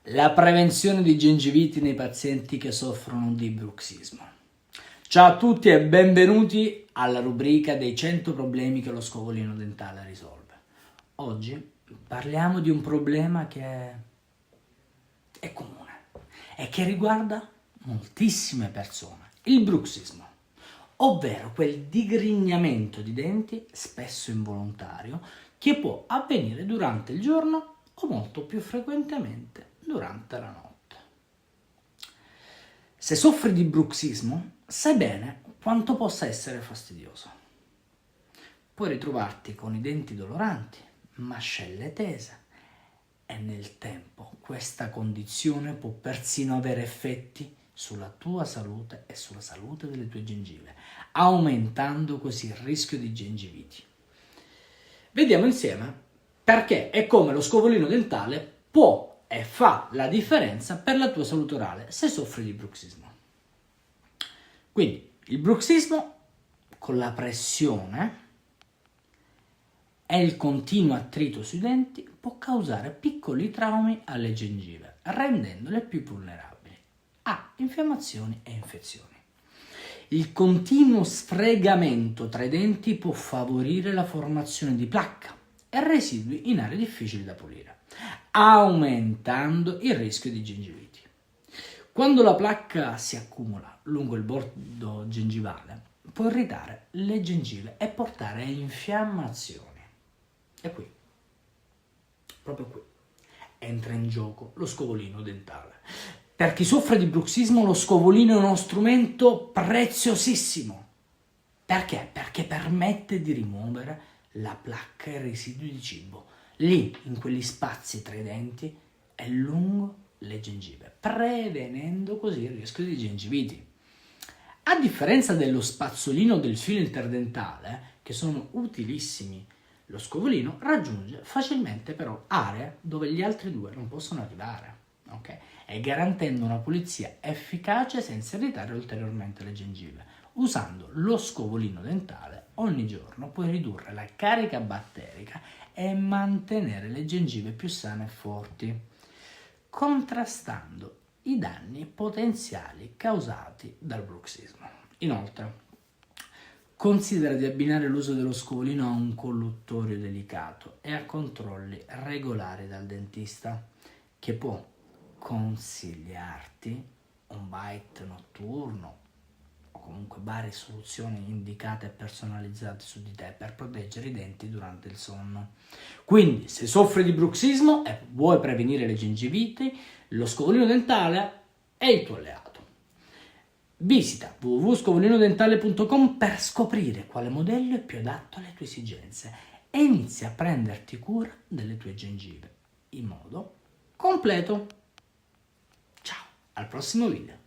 la prevenzione di gengiviti nei pazienti che soffrono di bruxismo. Ciao a tutti e benvenuti alla rubrica dei 100 problemi che lo scovolino dentale risolve. Oggi parliamo di un problema che è comune e che riguarda moltissime persone, il bruxismo, ovvero quel digrignamento di denti, spesso involontario, che può avvenire durante il giorno o molto più frequentemente durante la notte. Se soffri di bruxismo, sai bene quanto possa essere fastidioso. Puoi ritrovarti con i denti doloranti, mascelle tese e nel tempo questa condizione può persino avere effetti sulla tua salute e sulla salute delle tue gengive, aumentando così il rischio di gengiviti. Vediamo insieme perché e come lo scovolino dentale può e fa la differenza per la tua salute orale se soffri di bruxismo. Quindi il bruxismo con la pressione e il continuo attrito sui denti può causare piccoli traumi alle gengive, rendendole più vulnerabili a infiammazioni e infezioni. Il continuo sfregamento tra i denti può favorire la formazione di placca e residui in aree difficili da pulire, aumentando il rischio di gengiviti. Quando la placca si accumula lungo il bordo gengivale, può irritare le gengive e portare a infiammazioni. E qui, proprio qui, entra in gioco lo scovolino dentale. Per chi soffre di bruxismo lo scovolino è uno strumento preziosissimo. Perché? Perché permette di rimuovere la placca e i residui di cibo lì, in quegli spazi tra i denti e lungo le gengive, prevenendo così il rischio di gengiviti. A differenza dello spazzolino del filo interdentale, che sono utilissimi, lo scovolino raggiunge facilmente però aree dove gli altri due non possono arrivare, ok? E garantendo una pulizia efficace senza irritare ulteriormente le gengive. Usando lo scovolino dentale ogni giorno puoi ridurre la carica batterica e mantenere le gengive più sane e forti, contrastando i danni potenziali causati dal bruxismo. Inoltre, considera di abbinare l'uso dello scovolino a un colluttorio delicato e a controlli regolari dal dentista, che può consigliarti un bite notturno o comunque varie soluzioni indicate e personalizzate su di te per proteggere i denti durante il sonno. Quindi, se soffri di bruxismo e vuoi prevenire le gengiviti, lo scovolino dentale è il tuo alleato. Visita www.scovolinodentale.com per scoprire quale modello è più adatto alle tue esigenze e inizia a prenderti cura delle tue gengive in modo completo. Ciao, al prossimo video.